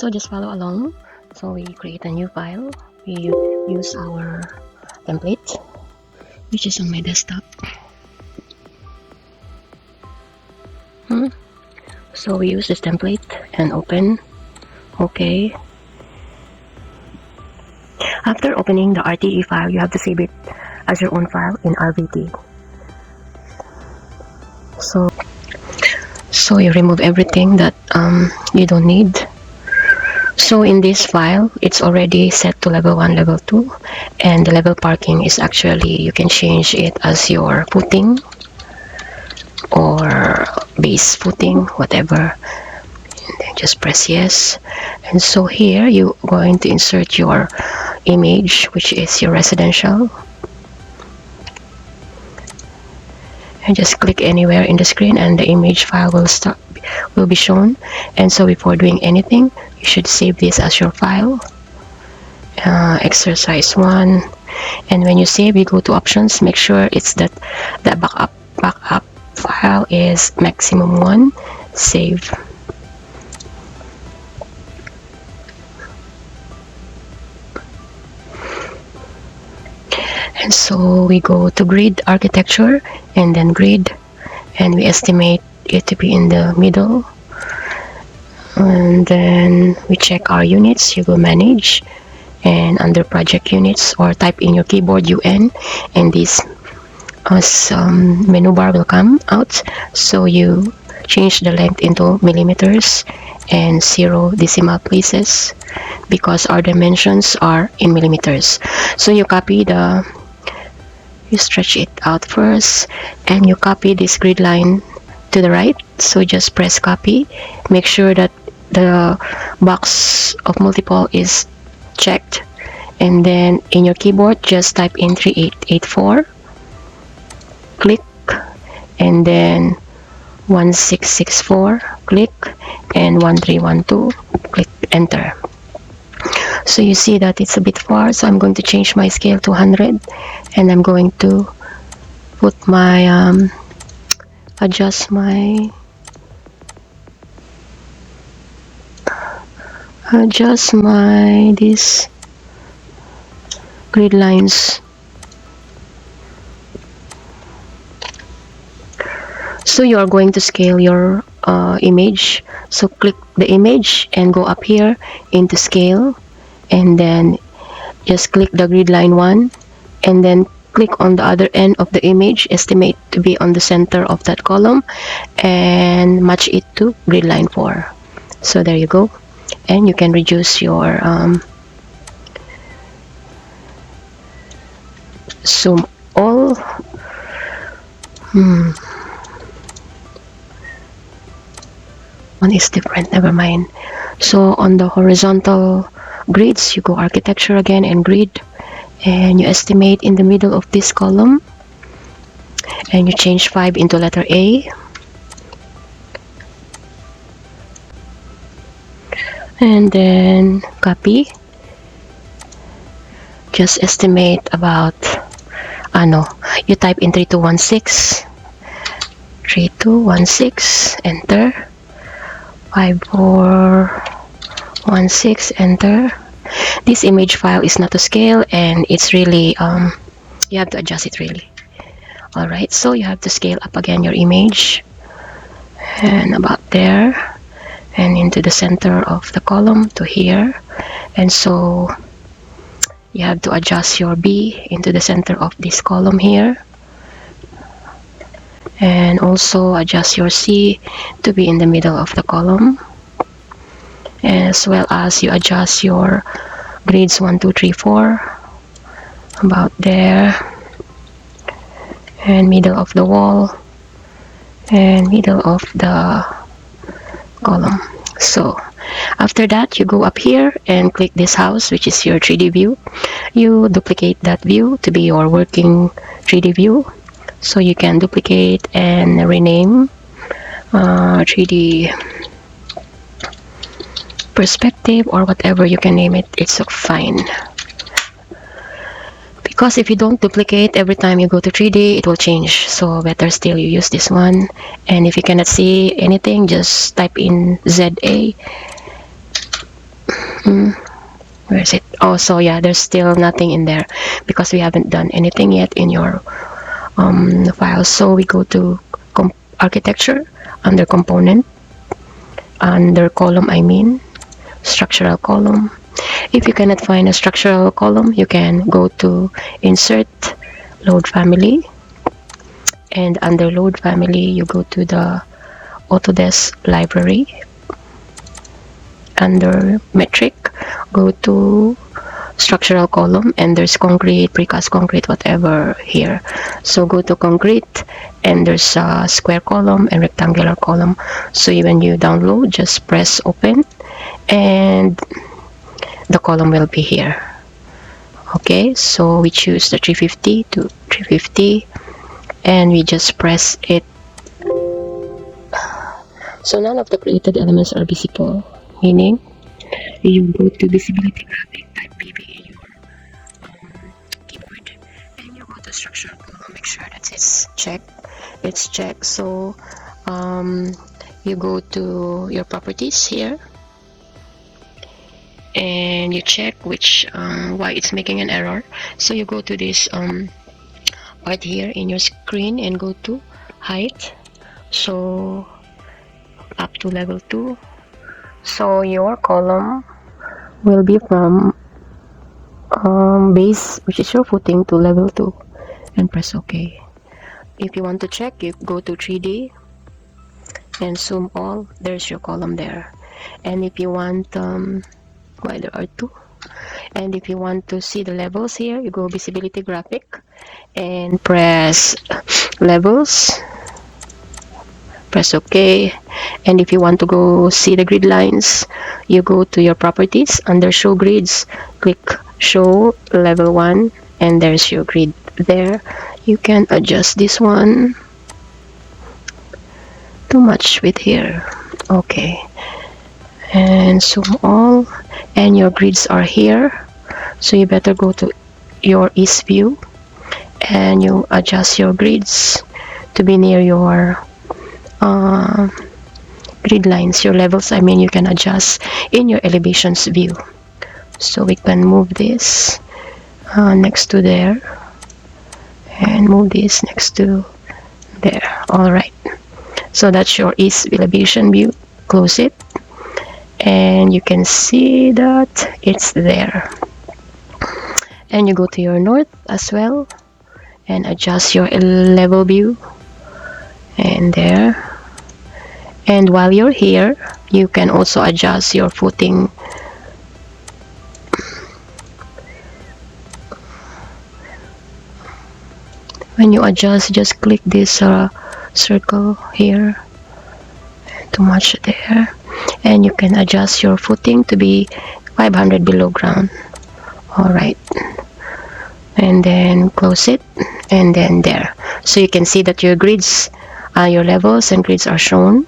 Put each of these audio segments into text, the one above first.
So just follow along. So we create a new file. We use our template, which is on my desktop. So we use this template and open. Okay. After opening the RTE file, you have to save it as your own file in RVT. So you remove everything that you don't need. So in this file, it's already set to level 1, level 2, and the level parking is actually, you can change it as your footing or base footing, whatever. And then just press yes. And so here you're going to insert your image, which is your residential. And just click anywhere in the screen and the image file will be shown. And so before doing anything, you should save this as your file. Exercise 1. And when you save, you go to options. Make sure it's that the backup file is maximum 1. Save. And so we go to grid architecture and then grid, and we estimate it to be in the middle. And then we check our units. You go manage, and under project units, or type in your keyboard UN, and this menu bar will come out. So you change the length into millimeters and 0 decimal places because our dimensions are in millimeters. So you copy you stretch it out first, and you copy this grid line to the right. So just press copy. Make sure that the box of multiple is checked, and then in your keyboard just type in 3884, click, and then 1664, click, and 1312, click enter. So you see that it's a bit far, so I'm going to change my scale to 100, and I'm going to put my adjust my these grid lines. So you are going to scale your image. So click the image and go up here into scale, and then just click the grid line 1, and then click on the other end of the image, estimate to be on the center of that column, and match it to grid line 4. So there you go. And you can reduce your zoom all. One is different, never mind. So on the horizontal grids, you go architecture again and grid, and you estimate in the middle of this column, and you change 5 into letter A, and then copy. Just estimate about you type in 3216, enter. 5416, enter. This image file is not to scale, and it's really you have to adjust it really. Alright, so you have to scale up again your image, and about there, and into the center of the column to here. And so you have to adjust your B into the center of this column here, and also adjust your C to be in the middle of the column, as well as you adjust your grids 1, 2, 3, 4 about there, and middle of the wall, and middle of the column. So after that, you go up here and click this house, which is your 3D view. You duplicate that view to be your working 3D view. So you can duplicate and rename 3D perspective or whatever you can name it. It's fine. Because if you don't duplicate every time you go to 3D, it will change. So better still you use this one. And if you cannot see anything, just type in ZA Where is it? Oh, so yeah, there's still nothing in there because we haven't done anything yet in your file. So we go to architecture, under component, under column, I mean structural column. If you cannot find a structural column, you can go to insert, load family, and under load family you go to the Autodesk library. Under metric, go to structural column, and there's concrete, precast concrete, whatever here. So go to concrete, and there's a square column and rectangular column. So when you download, just press open and the column will be here. Okay, so we choose the 350 to 350 and we just press it. So none of the created elements are visible, meaning you go to visibility graphic, type BB in your keyboard, and you go to structural column, make sure that it's checked. So you go to your properties here and you check which why it's making an error. So you go to this part here in your screen and go to height, so up to level 2. So your column will be from base, which is your footing, to level 2 and press OK. If you want to check, you go to 3D and zoom all, there's your column there. And if you want well, there are 2, and if you want to see the levels here, you go visibility graphic and press levels, press OK. And if you want to go see the grid lines, you go to your properties, under show grids, click show level 1, and there's your grid there. You can adjust this one, too much width here, okay, and zoom all, and your grids are here. So you better go to your east view and you adjust your grids to be near your grid lines, your levels, I mean, you can adjust in your elevations view. So we can move this next to there and move this next to there. Alright, so that's your east elevation view. Close it and you can see that it's there. And you go to your north as well and adjust your level view, and there. And while you're here, you can also adjust your footing. When you adjust, just click this circle here, too much there, and you can adjust your footing to be 500 below ground. Alright, and then close it, and then there. So you can see that your grids, your levels and grids are shown,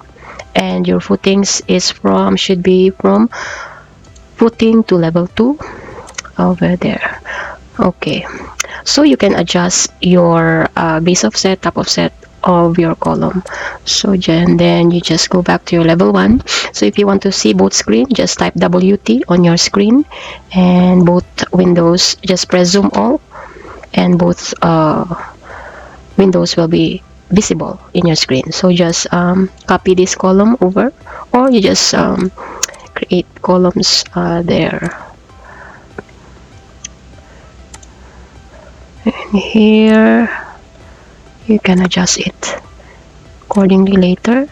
and your footings is should be from footing to level 2 over there. Okay, so you can adjust your base offset, top offset of your column. So then you just go back to your level 1. So if you want to see both screen, just type WT on your screen, and both windows, just press zoom all, and both windows will be visible in your screen. So just copy this column over, or you just create columns there. And here you can adjust it accordingly later.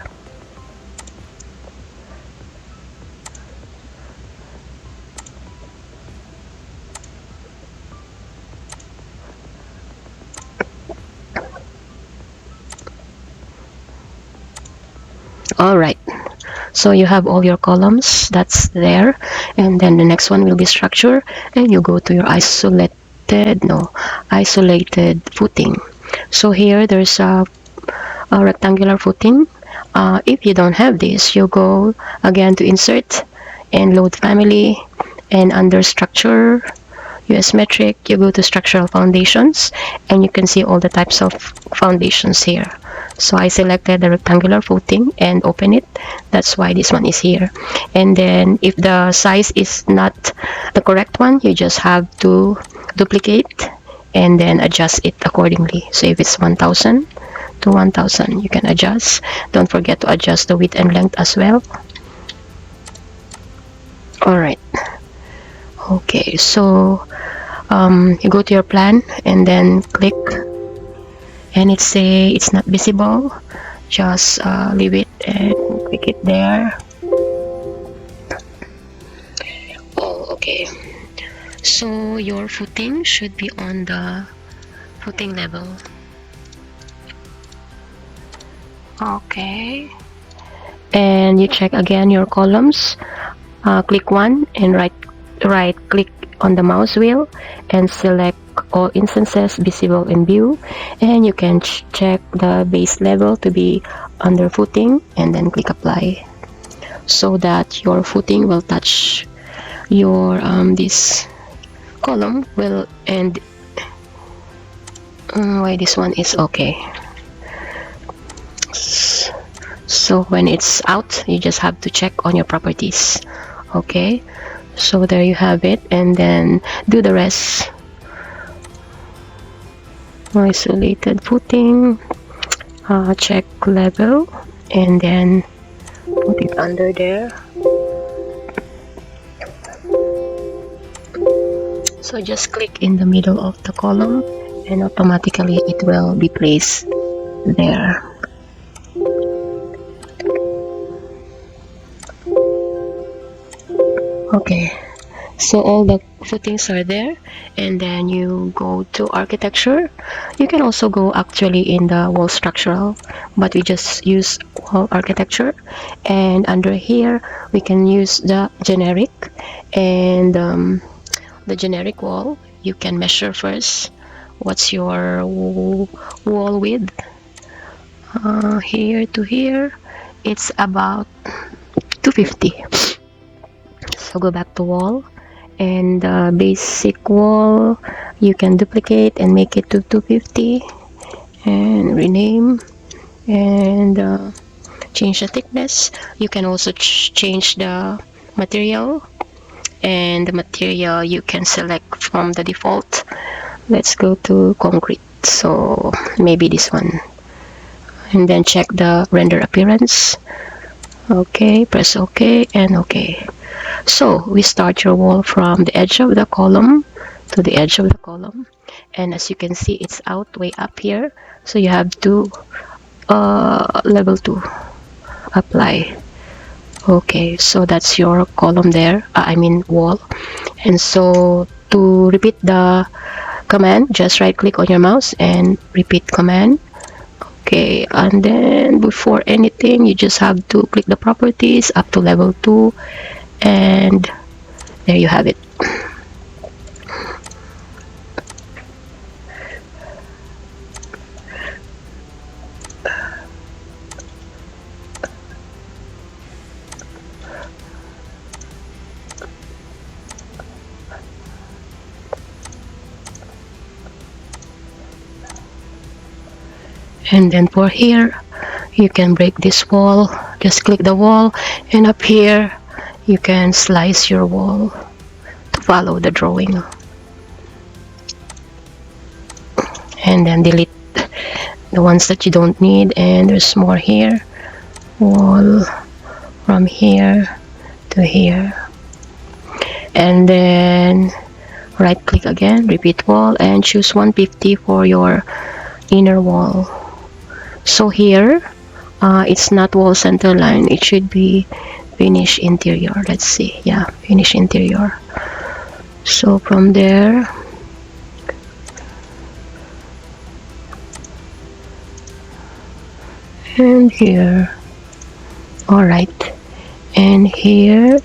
Alright, so you have all your columns that's there, and then the next one will be structure, and you go to your isolated footing. So here there's a rectangular footing. If you don't have this, you go again to insert and load family, and under structure US metric, you go to structural foundations, and you can see all the types of foundations here. So I selected the rectangular footing and open it. That's why this one is here. And then if the size is not the correct one, you just have to duplicate and then adjust it accordingly. So if it's 1000 to 1000, you can adjust. Don't forget to adjust the width and length as well. Alright. Okay, so you go to your plan and then click, and it say it's not visible. Just leave it and click it there. Oh, okay. So your footing should be on the footing level. Okay. And you check again your columns. Click one and right click on the mouse wheel and select all instances visible in view, and you can check the base level to be under footing and then click apply, so that your footing will touch your this column will end. Why this one is okay. So when it's out, you just have to check on your properties. Okay, so there you have it, and then do the rest. Isolated footing, check level, and then put it under there. So just click in the middle of the column and automatically it will be placed there. Okay, so all the footings are there, and then you go to architecture. You can also go actually in the wall structural, but we just use wall architecture, and under here we can use the generic, and the generic wall you can measure first. What's your wall width? Here to here it's about 250. So go back to wall, and the basic wall you can duplicate and make it to 250 and rename, and change the thickness. You can also change the material, and the material you can select from the default. Let's go to concrete, so maybe this one, and then check the render appearance. Okay, press OK and OK. So we start your wall from the edge of the column to the edge of the column, and as you can see it's out way up here, so you have to level 2 apply. Okay, so that's your column there, I mean wall. And so to repeat the command, just right click on your mouse and repeat command. Okay, and then before anything you just have to click the properties up to level 2, and there you have it. And then for here you can break this wall, just click the wall, and up here you can slice your wall to follow the drawing, and then delete the ones that you don't need. And there's more here, wall from here to here, and then right click again, repeat wall, and choose 150 for your inner wall. So here it's not wall center line, it should be finish interior. Let's see, yeah, finish interior. So from there and here, all right, and here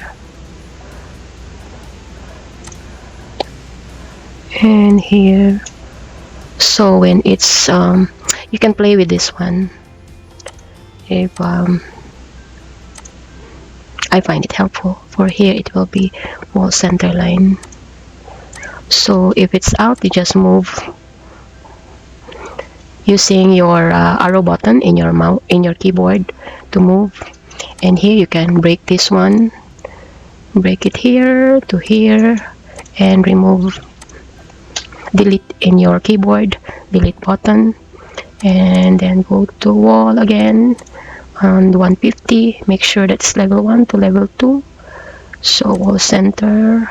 and here. So when it's you can play with this one if I find it helpful. For here it will be wall center line. So if it's out, you just move using your arrow button in your keyboard to move. And here you can break this one, break it here to here, and remove, delete in your keyboard, delete button, and then go to wall again on 150. Make sure that's level 1 to level 2. So wall center,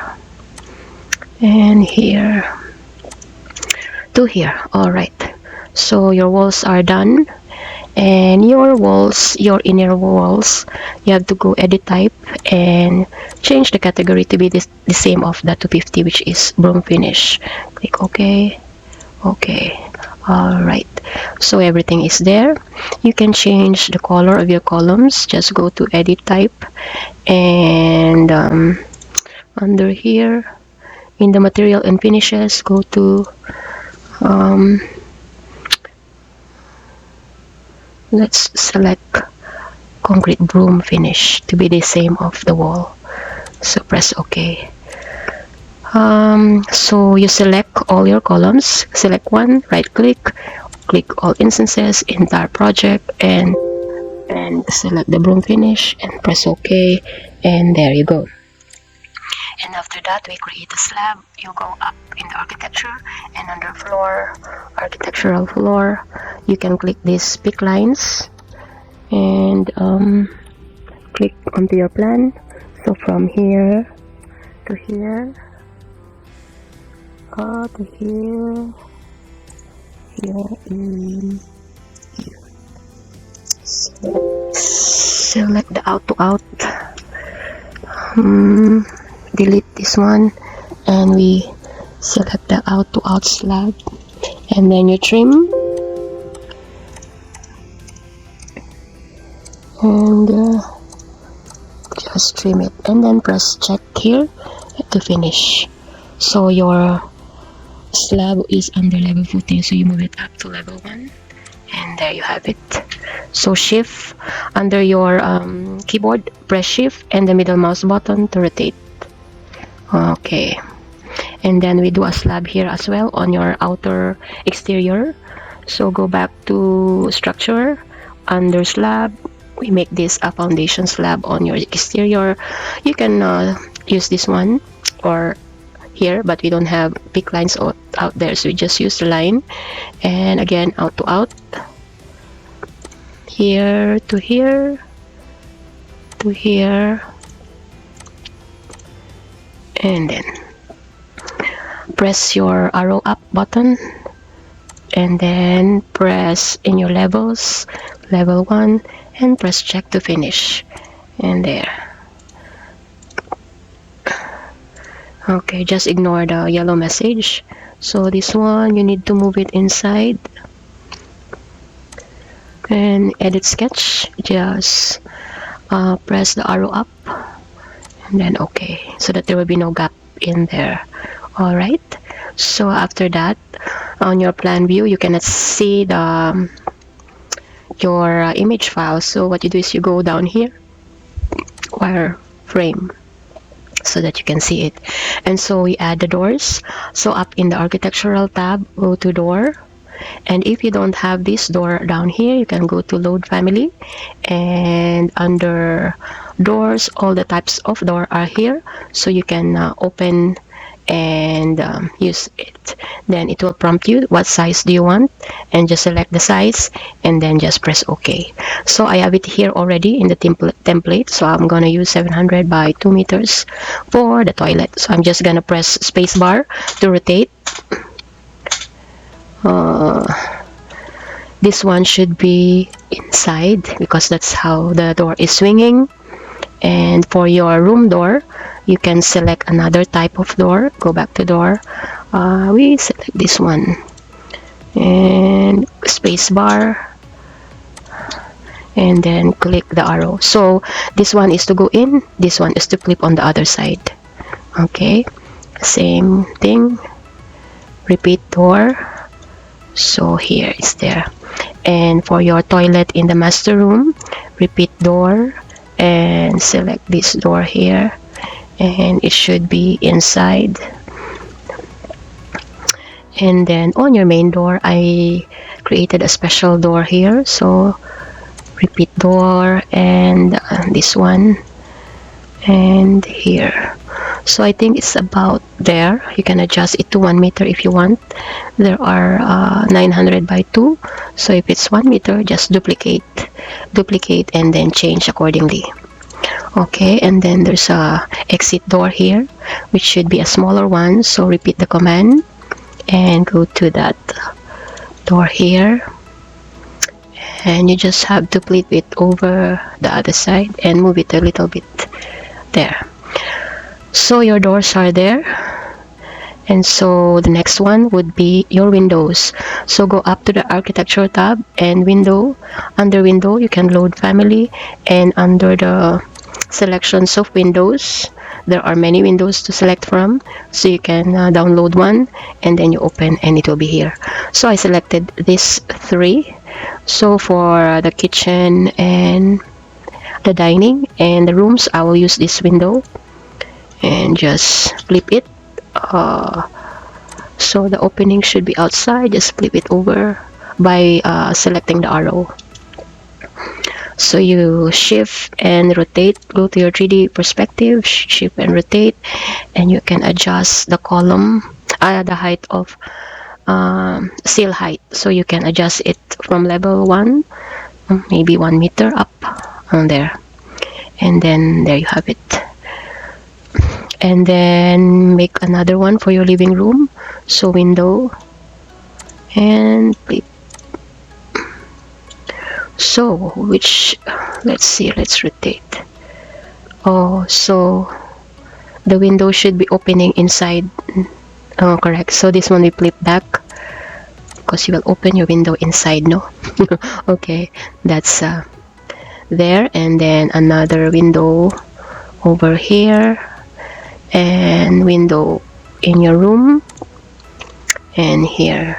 and here to here. All right, so your walls are done. And your walls, your inner walls, you have to go edit type and change the category to be the same of the 250, which is broom finish. Click OK. OK. All right, so everything is there. You can change the color of your columns. Just go to edit type, and under here in the material and finishes, go to let's select concrete broom finish to be the same of the wall. So press OK. So you select all your columns, select one, right click, click all instances, entire project, and select the broom finish and press OK, and there you go. And after that, we create a slab. You go up in the architecture, and under floor, architectural floor, you can click these pick lines and click onto your plan. So from here to here, to here, here, and here. Select the out to out. Delete this one, and we select the out to out slab, and then you trim, and just trim it, and then press check here to finish. So your slab is under level footing, so you move it up to level 1, and there you have it. So shift under your keyboard, press shift and the middle mouse button to rotate. Okay, and then we do a slab here as well on your outer exterior. So go back to structure, under slab, we make this a foundation slab on your exterior. You can use this one or here, but we don't have pick lines out there, so we just use the line, and again out to out, here to here to here, and then press your arrow up button, and then press in your levels, level 1, and press check to finish, and there. Okay, just ignore the yellow message. So this one, you need to move it inside, and edit sketch, just press the arrow up, and then OK, so that there will be no gap in there. All right, so after that, on your plan view, you cannot see the your image file. So what you do is you go down here, wireframe, so that you can see it. And so we add the doors. So up in the architectural tab, go to door, and if you don't have this door down here, you can go to load family, and under doors, all the types of door are here, so you can open and use it. Then it will prompt you what size do you want, and just select the size, and then just press OK. So I have it here already in the template, so I'm gonna use 700 by 2 meters for the toilet. So I'm just gonna press spacebar to rotate. This one should be inside because that's how the door is swinging. And for your room door, you can select another type of door. Go back to door, we select this one, and space bar, and then click the arrow. So this one is to go in, this one is to clip on the other side. Okay, same thing, repeat door. So here it's there. And for your toilet in the master room, repeat door and select this door here, and it should be inside. And then on your main door, I created a special door here. So repeat door, and this one, and here. So I think it's about there. You can adjust it to 1 meter if you want. There are 900 by 2. So if it's 1 meter, just duplicate, and then change accordingly. Okay, and then there's a exit door here, which should be a smaller one. So repeat the command and go to that door here, and you just have to flip it over the other side and move it a little bit there. So your doors are there. And so the next one would be your windows. So go up to the architecture tab and window. Under window, you can load family, and under the selections of windows, there are many windows to select from. So you can download one, and then you open, and it will be here. So I selected these 3. So for the kitchen and the dining and the rooms, I will use this window and just flip it. So the opening should be outside. Just flip it over by selecting the arrow. So you shift and rotate, go to your 3D perspective, shift and rotate, and you can adjust the column, the height of seal height. So you can adjust it from level 1, maybe 1 meter up on there, and then there you have it. And then make another one for your living room. So window and flip. So let's see, let's rotate. Oh, so the window should be opening inside. Oh, correct. So this one we flip back, because you will open your window inside, no? Okay, that's there. And then another window over here, and window in your room, and here.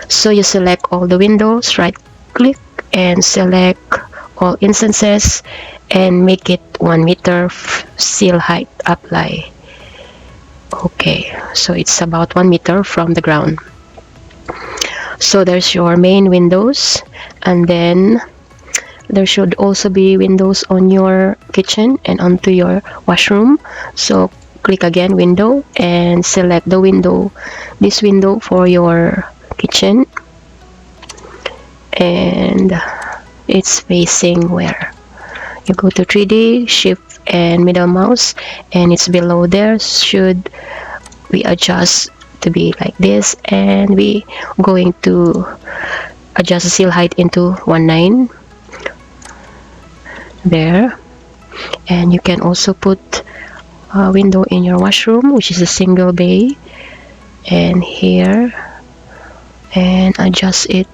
So you select all the windows, right click and select all instances, and make it 1 meter seal height, apply. Okay, so it's about 1 meter from the ground. So there's your main windows, and then there should also be windows on your kitchen and onto your washroom. So click again window and select the window, this window for your kitchen, and it's facing where? You go to 3D, shift and middle mouse, and it's below there. Should we adjust to be like this, and we going to adjust the seal height into 1.9 there. And you can also put a window in your washroom, which is a single bay, and here, and adjust it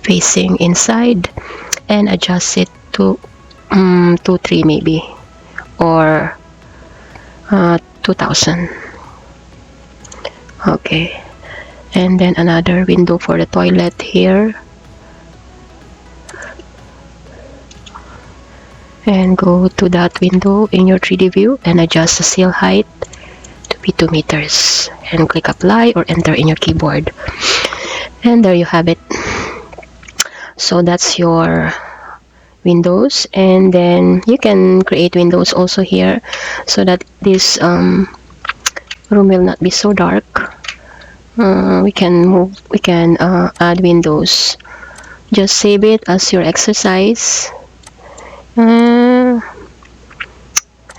facing inside, and adjust it to 2.3 maybe, or 2000. Okay, and then another window for the toilet here, and go to that window in your 3D view and adjust the seal height to be 2 meters, and click apply or enter in your keyboard, and there you have it. So that's your windows. And then you can create windows also here, so that this room will not be so dark. We can add windows. Just save it as your exercise, and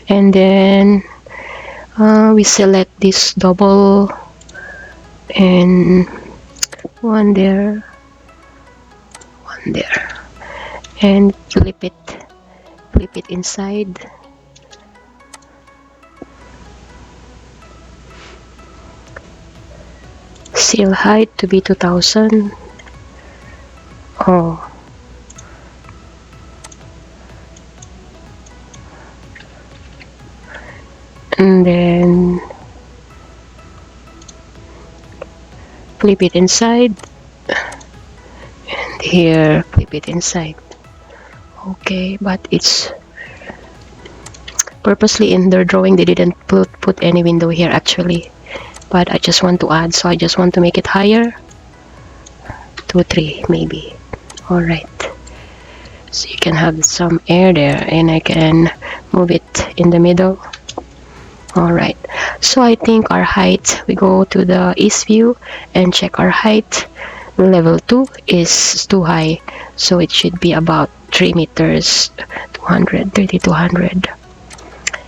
then we select this double, and one there, and flip it inside. Seal height to be 2000. Oh, and then flip it inside, and here flip it inside. Okay, but it's purposely in their drawing they didn't put any window here actually, but I just want to add, so I just want to make it higher. 2, 3 maybe. Alright, so you can have some air there, and I can move it in the middle. Alright, so I think our height, we go to the east view and check our height. Level 2 is too high, so it should be about 3 meters, 200, 30, 200.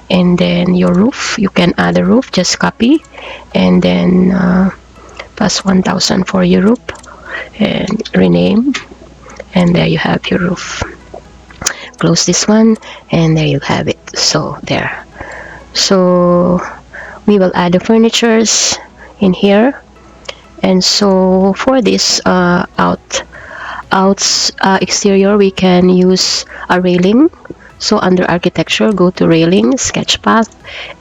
And then your roof, you can add a roof, just copy, and then plus 1000 for your roof, and rename, and there you have your roof. Close this one, and there you have it. So there. So we will add the furnitures in here, and so for this exterior, we can use a railing. So under architecture, go to railing, sketch path,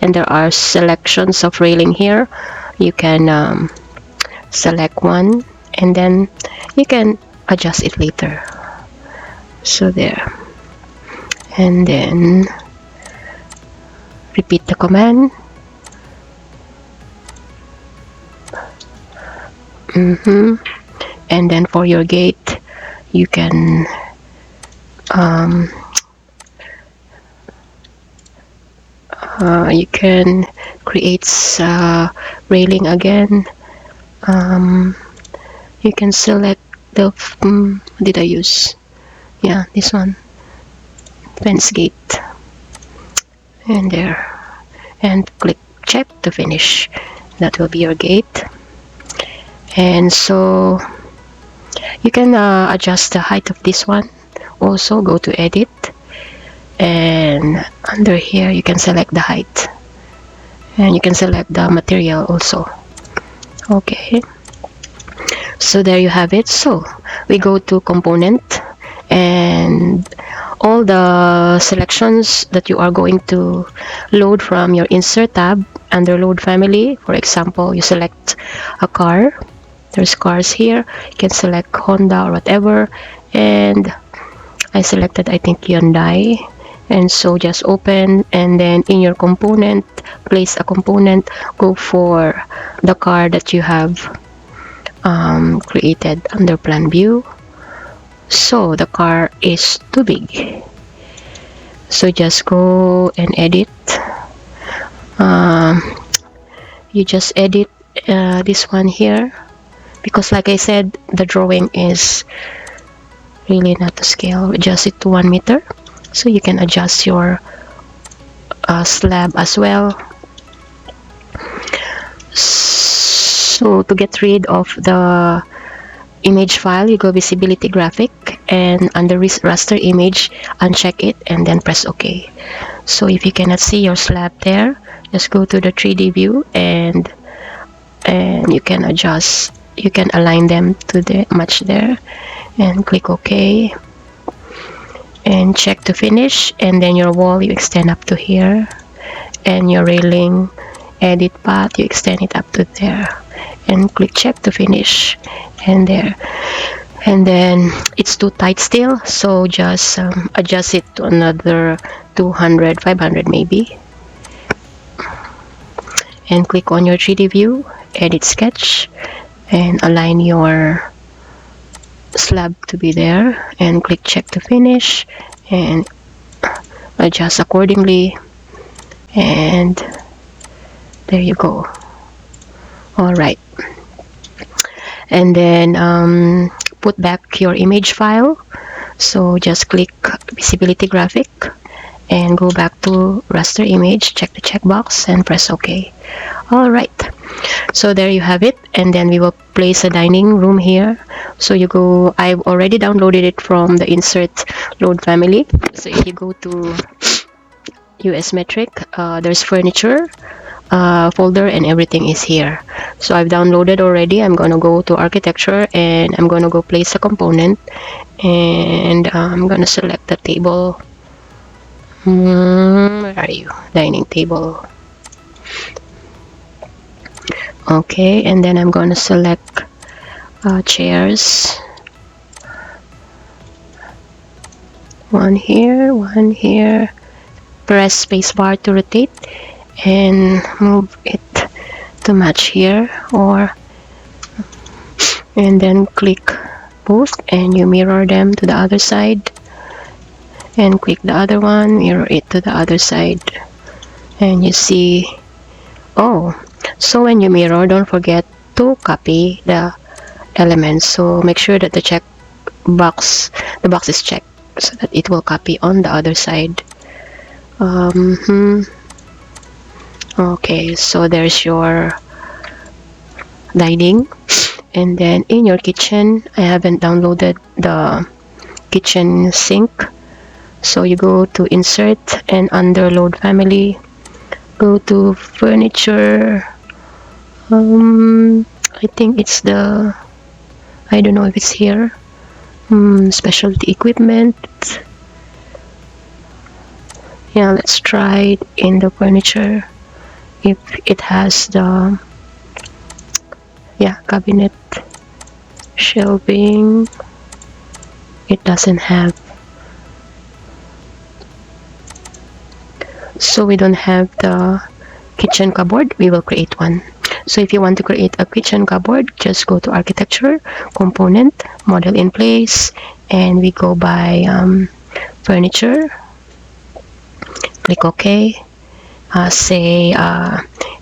and there are selections of railing here. You can select one, and then you can adjust it later. So there, and then repeat the command. And then for your gate, you can create railing again. You can select the what did I use? Yeah, this one, fence gate, and there, and click check to finish. That will be your gate. And so you can adjust the height of this one. Also go to edit, and under here you can select the height, and you can select the material also. Okay, so there you have it. So we go to component, and all the selections that you are going to load from your insert tab under load family. For example, you select a car. There's cars here. You can select Honda or whatever, and I selected, I think, Hyundai. And so just open, and then in your component, place a component, go for the car that you have created under plan view. So the car is too big, so just go and edit. You just edit this one here, because like I said, the drawing is really not to scale. Adjust it to 1 meter, so you can adjust your slab as well. So to get rid of the image file, you go visibility graphic, and under raster image, uncheck it, and then press OK. So if you cannot see your slab there, just go to the 3D view, and you can adjust, you can align them to the match there, and click OK, and check to finish. And then your wall, you extend up to here, and your railing, edit path, you extend it up to there, and click check to finish, and there. And then it's too tight still, so just adjust it to another 200, 500 maybe, and click on your 3D view, edit sketch, and align your slab to be there, and click check to finish, and adjust accordingly, and there you go. Alright, and then put back your image file. So just click visibility graphic and go back to raster image, check the checkbox, and press OK. Alright, so there you have it. And then we will place a dining room here. So you go, I've already downloaded it from the insert load family. So if you go to US Metric, there's furniture folder, and everything is here. So I've downloaded already. I'm gonna go to architecture, and I'm gonna go place a component, and I'm gonna select the table. Where are you? Dining table. Okay, and then I'm gonna select chairs. One here, one here. Press spacebar to rotate, and move it to match here, or and then click both and you mirror them to the other side, and click the other one, mirror it to the other side, and you see, oh, so when you mirror, don't forget to copy the elements. So make sure that the box is checked so that it will copy on the other side. Okay, so there's your dining. And then in your kitchen, I haven't downloaded the kitchen sink, so you go to insert and under load family, go to furniture. I think it's the, I don't know if it's here, specialty equipment. Yeah, let's try it in the furniture if it has the, yeah, cabinet, shelving. It doesn't have, so we don't have the kitchen cupboard. We will create one. So if you want to create a kitchen cupboard, just go to architecture, component, model in place, and we go by furniture, click OK, say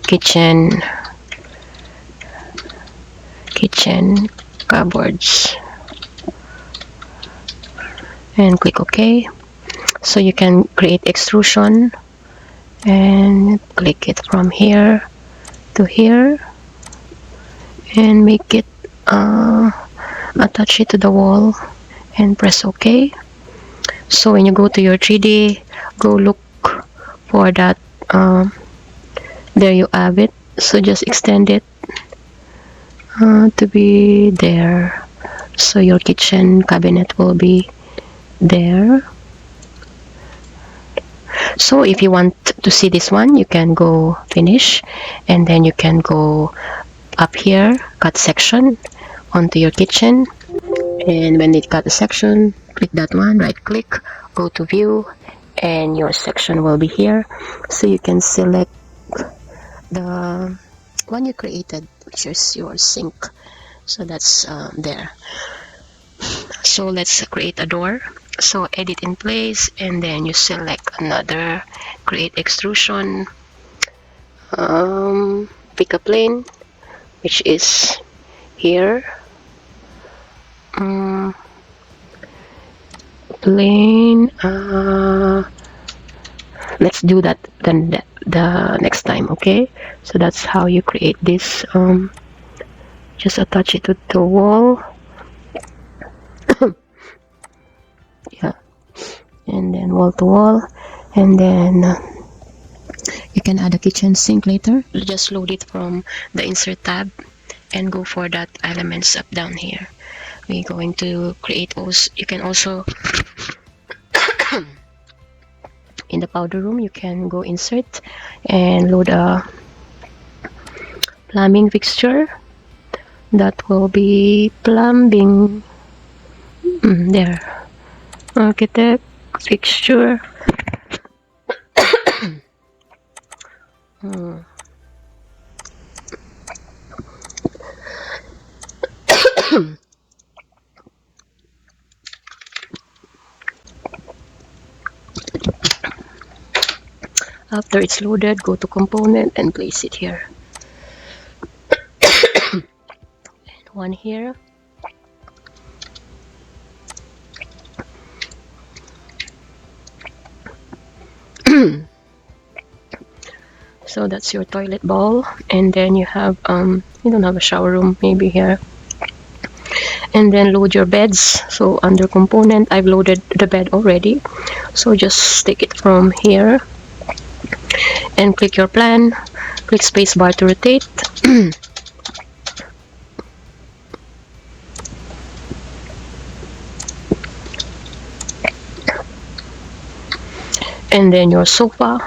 kitchen cupboards, and click OK. So you can create extrusion and click it from here to here and make it attach it to the wall and press OK. So when you go to your 3D, go look for that. There you have it. So just extend it to be there, so your kitchen cabinet will be there. So if you want to see this one, you can go finish, and then you can go up here, cut section onto your kitchen, and when it cut a section, click that one, right click, go to view, and your section will be here. So you can select the one you created, which is your sink. So that's there. So let's create a door. So edit in place, and then you select another, create extrusion, pick a plane, which is here, plane, let's do that then the next time. Okay, so that's how you create this. Just attach it to the wall. Yeah, and then wall to wall, and then you can add a kitchen sink later. Just load it from the insert tab and go for that elements up down here. We're going to create also, you can also in the powder room, you can go insert and load a plumbing fixture. That will be plumbing, there, architect fixture. After it's loaded, go to component and place it here. And one here. So that's your toilet bowl, and then you have you don't have a shower room, maybe here. And then load your beds. So under component, I've loaded the bed already, so just take it from here and click your plan, click spacebar to rotate. And then your sofa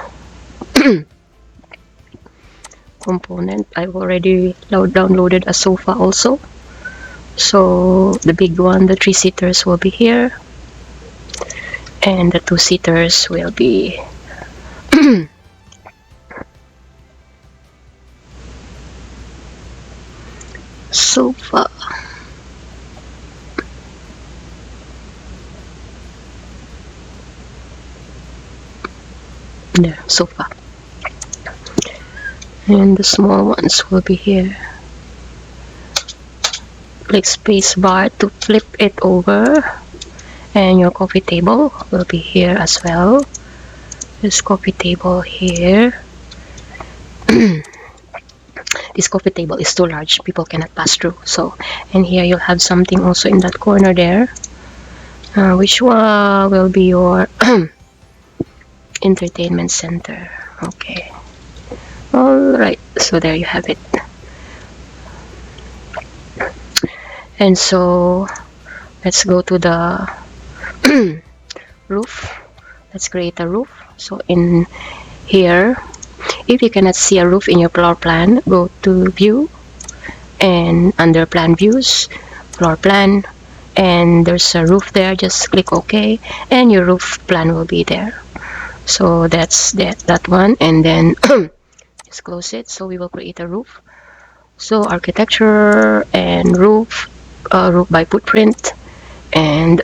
component, I've already downloaded a sofa also. So the big one, the 3-seaters will be here, and the 2-seaters will be there, sofa. And the small ones will be here. Click space bar to flip it over, and your coffee table will be here as well. This coffee table here. This coffee table is too large, people cannot pass through. So, and here you'll have something also in that corner there, which one will be your entertainment center. Okay, all right, so there you have it. And so let's go to the roof. Let's create a roof. So in here, if you cannot see a roof in your floor plan, go to view, and under plan views, floor plan, and there's a roof there. Just click OK, and your roof plan will be there. So that's that one, and then just close it. So we will create a roof. So architecture and roof, roof by footprint, and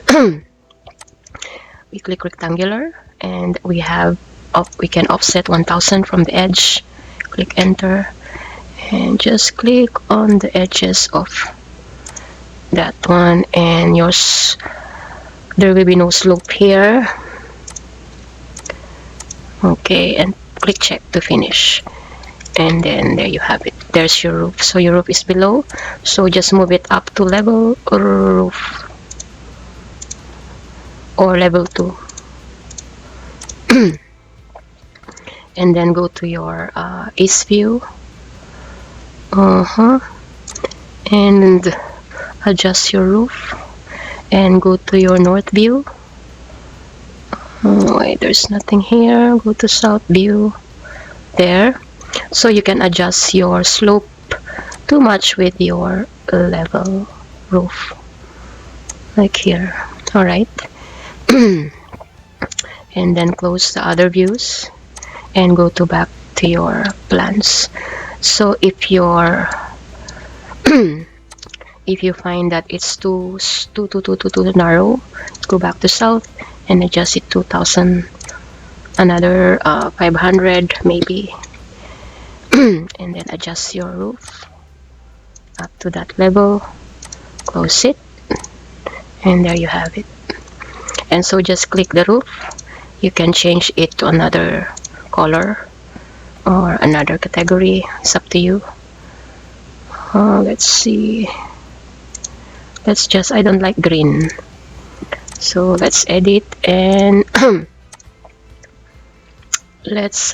we click rectangular, and we can offset 1000 from the edge. Click enter, and just click on the edges of that one, and yours, there will be no slope here. Okay, and click check to finish, and then there you have it. There's your roof. So your roof is below, so just move it up to level roof or level 2. And then go to your east view, and adjust your roof, and go to your north view. Wait, there's nothing here. Go to south view there, so you can adjust your slope to match with your level roof, like here. All right. And then close the other views and go to back to your plans. So if your if you find that it's too narrow, go back to south and adjust it 2000, another 500 maybe, and then adjust your roof up to that level, close it, and there you have it. And so just click the roof. You can change it to another color or another category. It's up to you. Let's see, let's just, I don't like green, so let's edit, and let's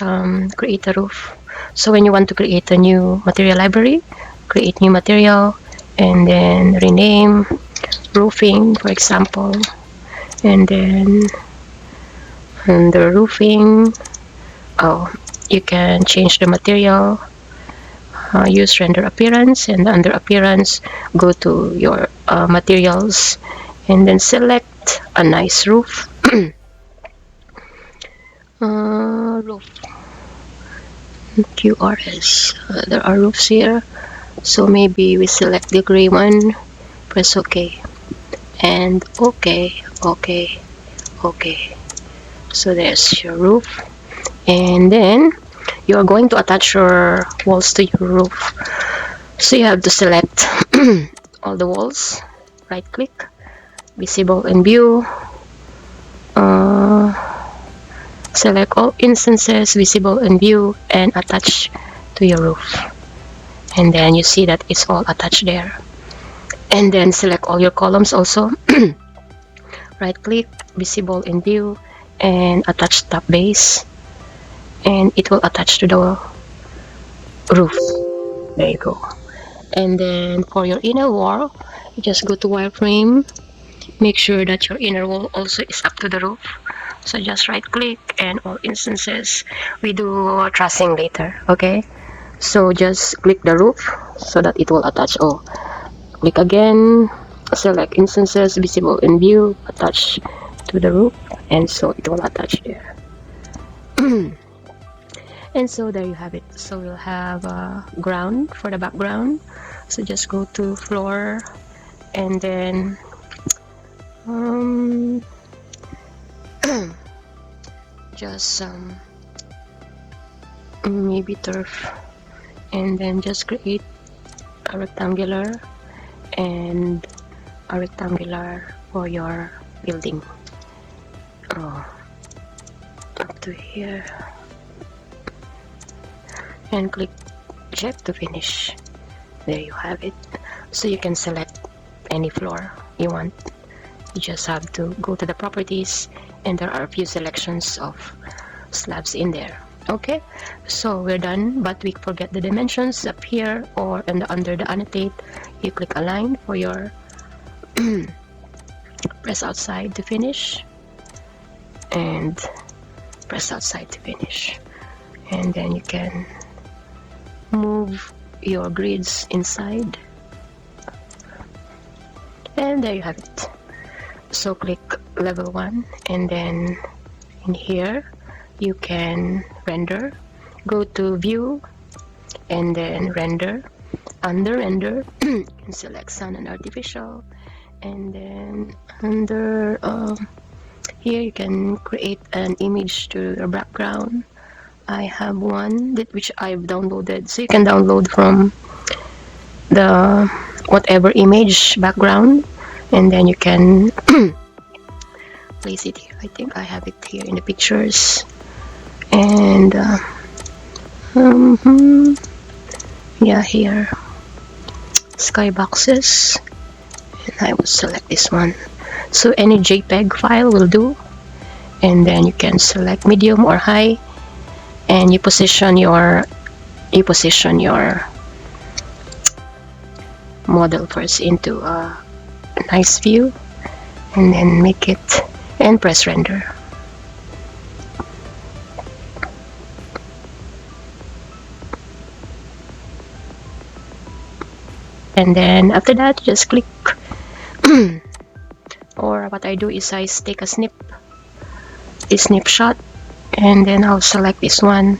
create a roof. So when you want to create a new material library, create new material, and then rename roofing, for example, and then under roofing, you can change the material, use render appearance, and under appearance go to your materials, and then select a nice roof. Roof QRS, there are roofs here, so maybe we select the gray one, press OK, and OK. So there's your roof, and then you are going to attach your walls to your roof. So you have to select all the walls, right click, visible and view, select all instances, visible and view, and attach to your roof, and then you see that it's all attached there. And then select all your columns also. Right click, visible and view, and attach top base, and it will attach to the roof. There you go. And then for your inner wall, you just go to wireframe, make sure that your inner wall also is up to the roof. So just right click and all instances. We do trussing later, okay? So just click the roof so that it will attach all. Click again, select instances, visible in view, attach to the roof, and so it will attach there. And so there you have it. So we'll have a ground for the background. So just go to floor, and then just maybe turf, and then just create a rectangular and a rectangular for your building. Oh, up to here, and click check to finish. There you have it. So you can select any floor you want. You just have to go to the properties, and there are a few selections of slabs in there. Okay, so we're done, but we forget the dimensions up here, or under the annotate you click align for your press outside to finish, and press outside to finish, and then you can move your grids inside, and there you have it. So click level 1, and then in here you can render. Go to view and then render. Under render you can select sun and artificial, and then under here you can create an image to your background. I have one which I've downloaded, so you can download from the whatever image background, and then you can place it here. I think I have it here in the pictures, and yeah, here skyboxes, and I will select this one. So any JPEG file will do, and then you can select medium or high, and you position your model first into a nice view, and then make it and press render. And then after that, just click or what I do is I take a snapshot, and then I'll select this one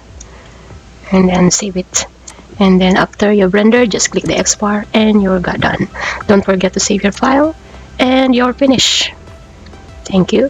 and then save it. And then after you've rendered, just click the X bar and you're done. Don't forget to save your file, and you're finished. Thank you.